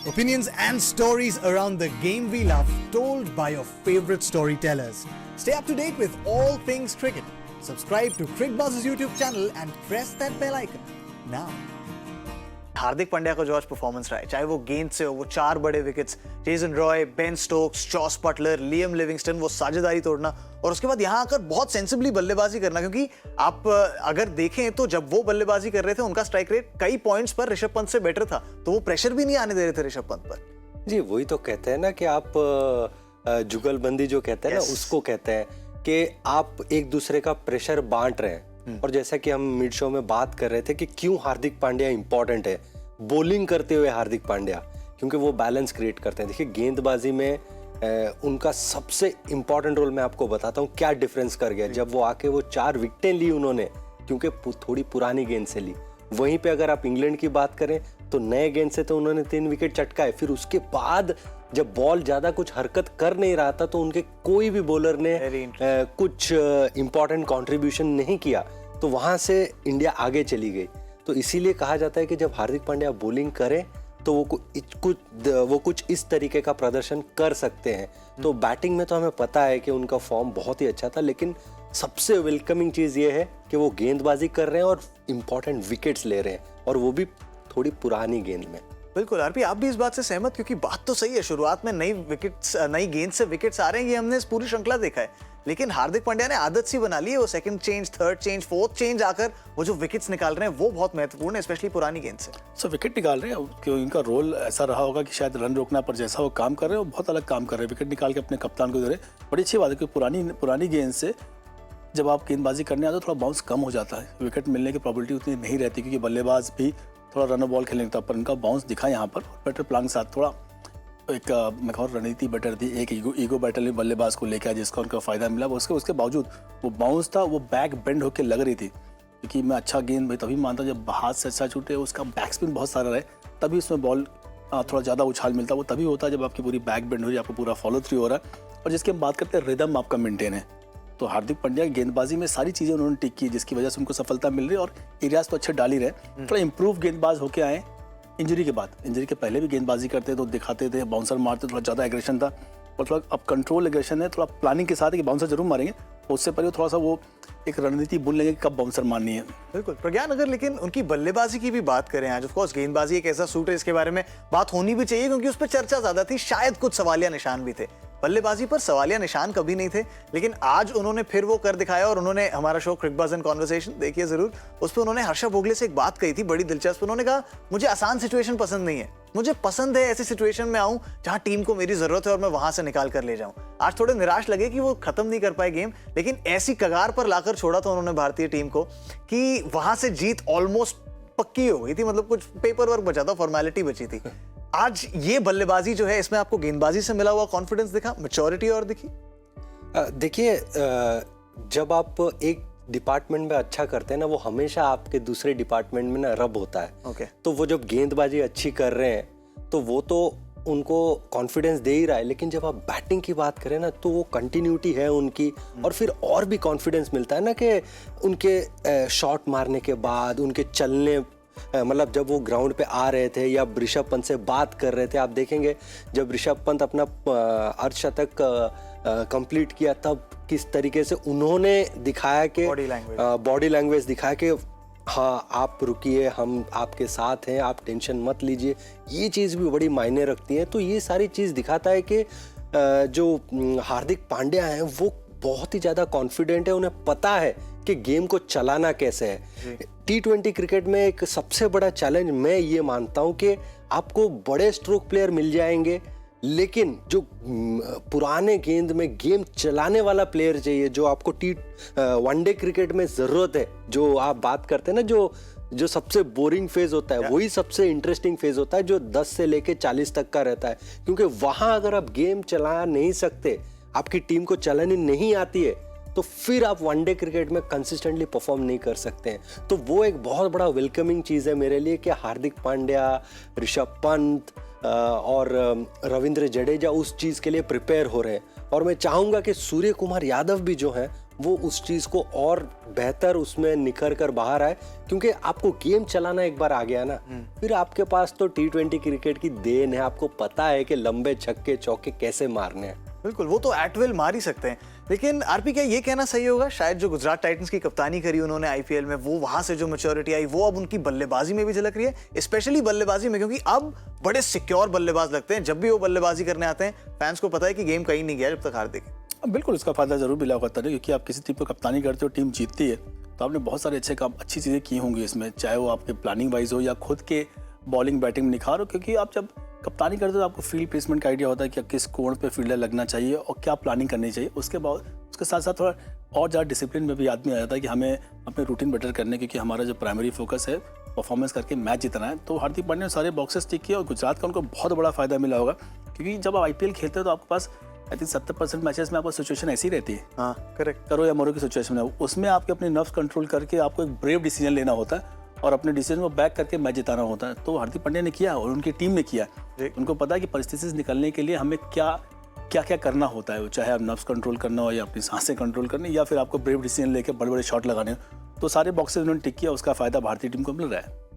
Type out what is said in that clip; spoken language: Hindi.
Opinions and stories around the game we love, told by your favorite storytellers. Stay up to date with all things cricket. Subscribe to CricBuzz's YouTube channel and press that bell icon now. Hardik Pandya का जो आज परफॉर्मेंस रहा है, चाहे वो गेंद से हो, वो 4 बड़े wickets, Jason Roy, Ben Stokes, Jos Buttler, Liam Livingstone, वो साझेदारी तोड़ना और उसके बाद यहाँ आकर बहुत सेंसिबली बल्लेबाजी करना, क्योंकि आप अगर देखें तो जब वो बल्लेबाजी कर रहे थे उनका स्ट्राइक रेट कई पॉइंट्स पर ऋषभ पंत से बेटर था, तो वो प्रेशर भी नहीं आने दे रहे थे ऋषभ पंत पर। जी, वही तो कहते हैं ना कि आप जुगलबंदी जो कहते हैं ना, उसको कहते हैं कि आप एक दूसरे का प्रेशर बांट रहे हैं। और जैसा कि हम मिड शो में बात कर रहे थे कि क्यों हार्दिक पांड्या इंपॉर्टेंट है बॉलिंग करते हुए, हार्दिक पांड्या क्योंकि वो बैलेंस क्रिएट करते हैं। देखिए, गेंदबाजी में उनका सबसे इंपॉर्टेंट रोल मैं आपको बताता हूँ क्या डिफरेंस कर गया जब वो आके वो 4 विकेटें ली उन्होंने, क्योंकि थोड़ी पुरानी गेंद से ली। वहीं पे अगर आप इंग्लैंड की बात करें तो नए गेंद से तो उन्होंने 3 विकेट चटकाए, फिर उसके बाद जब बॉल ज्यादा कुछ हरकत कर नहीं रहा था तो उनके कोई भी बॉलर ने कुछ इंपॉर्टेंट कंट्रीब्यूशन नहीं किया, तो वहां से इंडिया आगे चली गई। तो इसीलिए कहा जाता है कि जब हार्दिक पांड्या बॉलिंग करें तो वो कुछ इस तरीके का प्रदर्शन कर सकते हैं। तो बैटिंग में तो हमें पता है कि उनका फॉर्म बहुत ही अच्छा था, लेकिन सबसे वेलकमिंग चीज ये है कि वो गेंदबाजी कर रहे हैं और इंपॉर्टेंट विकेट्स ले रहे हैं, और वो भी थोड़ी पुरानी गेंद में। बिल्कुल आरपी, आप भी इस बात से सहमत? क्योंकि बात तो सही है, शुरुआत में नई गेंद से विकेट्स आ रहे हैं, ये हमने इस पूरी श्रृंखला देखा है, लेकिन हार्दिक पांड्या ने आदत सी बना ली है, वो second change, third change, fourth change आकर वो जो विकेट्स निकाल रहे हैं वो बहुत महत्वपूर्ण है, स्पेशली पुरानी गेंद से। विकेट निकाल रहे हैं क्योंकि इनका रोल ऐसा रहा होगा कि शायद रन रोकना, पर जैसा वो काम कर रहे हैं वो बहुत अलग काम कर रहे हैं, विकेट निकाल के अपने कप्तान को दे रहे हैं। बड़ी अच्छी बात है कि पुरानी गेंद से जब आप गेंदबाजी करने आते हो थोड़ा बाउंस कम हो जाता है, विकेट मिलने की प्रोबेबिलिटी उतनी नहीं रहती, क्योंकि बल्लेबाज भी थोड़ा रन बॉल खेलने लगता, पर इनका बाउंस दिखा यहाँ पर बेटर प्लान के साथ। थोड़ा एक मैं कहूँ रणनीति बेटर थी, एक ईगो बैटल में बल्लेबाज को लेकर जिसका उनका फायदा मिला, उसके बावजूद वो बाउंस था, वो बैक बेंड होकर लग रही थी, क्योंकि मैं अच्छा गेंद भाई तभी मानता हूँ जब हाथ से अच्छा छूटे, उसका बैक स्पिन बहुत सारा रहे, तभी उसमें बॉल थोड़ा ज़्यादा उछाल मिलता। वो तभी होता है जब आपकी पूरी बैक बेंड हो रही है, आपको पूरा फॉलो थ्रू हो रहा है, और जिसकी हम बात करते हैं रिदम आपका मेंटेन है। तो हार्दिक पांड्या की गेंदबाजी में सारी चीज़ें उन्होंने टिक की, जिसकी वजह से उनको सफलता मिल रही है, और एरियाज तो अच्छे डाल ही रहे। थोड़ा इंप्रूव गेंदबाज होके आए इंजरी के बाद। इंजरी के पहले भी गेंदबाजी करते तो दिखाते थे, बाउंसर मारते, थोड़ा ज़्यादा एग्रेशन था, और थोड़ा अब कंट्रोल एग्रेशन है, थोड़ा प्लानिंग के साथ है कि बाउंसर जरूर मारेंगे, उससे पहले थोड़ा सा वो एक रणनीति बुन लेंगे कि कब बाउंसर मारनी है। बिल्कुल प्रज्ञान, अगर लेकिन उनकी बल्लेबाजी की भी बात करें आज, ऑफ कोर्स गेंदबाजी एक ऐसा सूट है इसके बारे में बात होनी भी चाहिए, क्योंकि उस पर चर्चा ज्यादा थी, शायद कुछ सवालिया निशान भी थे। बल्लेबाजी पर सवालिया निशान कभी नहीं थे, लेकिन आज उन्होंने फिर वो कर दिखाया, और उन्होंने हमारा शो क्रिकबज़ एंड कॉन्वर्सेशन देखिए जरूर, उस पर उन्होंने हर्षा भोगले से एक बात कही थी बड़ी दिलचस्प। उन्होंने कहा, मुझे आसान सिचुएशन पसंद नहीं है, मुझे पसंद है ऐसी सिचुएशन में आऊं जहां टीम को मेरी जरूरत है और मैं वहां से निकाल कर ले जाऊं। आज थोड़े निराश लगे कि वो खत्म नहीं कर पाए गेम, लेकिन ऐसी कगार पर लाकर छोड़ा था उन्होंने भारतीय टीम को कि वहां से जीत ऑलमोस्ट पक्की हो गई थी, मतलब कुछ पेपर वर्क बचा था, फॉर्मेलिटी बची थी। आज ये बल्लेबाजी जो है, इसमें आपको गेंदबाजी से मिला हुआ कॉन्फिडेंस दिखा, मैच्योरिटी और दिखी? देखिए, जब आप एक डिपार्टमेंट में अच्छा करते हैं ना, वो हमेशा आपके दूसरे डिपार्टमेंट में ना रब होता है। तो वो जब गेंदबाजी अच्छी कर रहे हैं तो वो तो उनको कॉन्फिडेंस दे ही रहा है, लेकिन जब आप बैटिंग की बात करें ना तो वो कंटिन्यूटी है उनकी, और फिर और भी कॉन्फिडेंस मिलता है ना कि उनके शॉट मारने के बाद, उनके चलने, मतलब जब वो ग्राउंड पे आ रहे थे या ऋषभ पंत से बात कर रहे थे, आप देखेंगे जब ऋषभ पंत अपना अर्धशतक कंप्लीट किया तब किस तरीके से उन्होंने दिखाया कि बॉडी लैंग्वेज दिखाया कि हाँ आप रुकिए, हम आपके साथ हैं, आप टेंशन मत लीजिए, ये चीज़ भी बड़ी मायने रखती है। तो ये सारी चीज़ दिखाता है कि जो हार्दिक पांड्या हैं वो बहुत ही ज़्यादा कॉन्फिडेंट है, उन्हें पता है कि गेम को चलाना कैसे है। T20 क्रिकेट में एक सबसे बड़ा चैलेंज मैं ये मानता हूँ कि आपको बड़े स्ट्रोक प्लेयर मिल जाएंगे, लेकिन जो पुराने गेंद में गेम चलाने वाला प्लेयर चाहिए, जो आपको वनडे क्रिकेट में ज़रूरत है। जो आप बात करते हैं ना, जो सबसे बोरिंग फेज होता है, वही सबसे इंटरेस्टिंग फेज होता है, जो 10 से लेके 40 तक का रहता है, क्योंकि वहां अगर आप गेम चला नहीं सकते, आपकी टीम को चलानी नहीं आती है, तो फिर आप वनडे क्रिकेट में कंसिस्टेंटली परफॉर्म नहीं कर सकते हैं। तो वो एक बहुत बड़ा वेलकमिंग चीज़ है मेरे लिए कि हार्दिक पांड्या, ऋषभ पंत और रविंद्र जडेजा उस चीज़ के लिए प्रिपेयर हो रहे हैं, और मैं चाहूँगा कि सूर्य कुमार यादव भी जो हैं वो उस चीज को और बेहतर उसमें निखर कर बाहर आए, क्योंकि आपको गेम चलाना एक बार आ गया ना, फिर आपके पास तो T20 क्रिकेट की देन है, आपको पता है कि लंबे छक्के चौके कैसे मारने हैं। बिल्कुल, वो तो एट विल मार ही सकते हैं। लेकिन आरपी, क्या ये कहना सही होगा शायद जो गुजरात टाइटंस की कप्तानी करी उन्होंने आईपीएल में, वो वहां से जो मैच्योरिटी आई वो अब उनकी बल्लेबाजी में भी झलक रही है, स्पेशली बल्लेबाजी में, क्योंकि अब बड़े सिक्योर बल्लेबाज लगते हैं। जब भी वो बल्लेबाजी करने आते हैं फैंस को पता है कि गेम कहीं नहीं गया जब तक हार देखे। बिल्कुल, उसका फायदा जरूर मिला होगा, क्योंकि आप किसी टीम को कप्तानी करते हो, टीम जीतती है, तो आपने बहुत सारे अच्छे काम, अच्छी चीज़ें की होंगी इसमें, चाहे वो आपके प्लानिंग वाइज हो या खुद के बॉलिंग बैटिंग में निखार हो। क्योंकि आप जब कप्तानी करते हो तो आपको फील्ड प्लेसमेंट का आइडिया होता है कि किस कोण पे फील्डर लगना चाहिए और क्या प्लानिंग करनी चाहिए। उसके बाद उसके साथ साथ थोड़ा और ज़्यादा डिसिप्लिन में भी आदमी आ जाता है कि हमें अपने रूटीन बेटर करने, क्योंकि हमारा जो प्राइमरी फोकस है परफॉर्मेंस करके मैच जीतना है। तो हार्दिक पांड्या ने सारे बॉक्सेस टिक किए और गुजरात का उनको बहुत बड़ा फायदा मिला होगा, क्योंकि जब आप आईपीएल खेलते हो तो आपके पास आई थिंक 70% मैचेस में आपको सिचुएशन ऐसी रहती है, हाँ करेक्ट, करो या मरो की सिचुएशन है, उसमें आपके अपने नर्व्स कंट्रोल करके आपको एक ब्रेव डिसीजन लेना होता है और अपने डिसीजन को बैक करके मैच जिताना होता है। तो हार्दिक पांड्या ने किया और उनकी टीम ने किया। उनको पता है कि परिस्थिति से निकलने के लिए हमें क्या क्या करना होता है, चाहे आप नर्व्स कंट्रोल करना हो या अपनी सांसें कंट्रोल करनी, या फिर आपको ब्रेव डिसीजन लेकर बड़े बड़े शॉट लगाने हो। तो सारे बॉक्सेस उन्होंने टिक किया, उसका फायदा भारतीय टीम को मिल रहा है।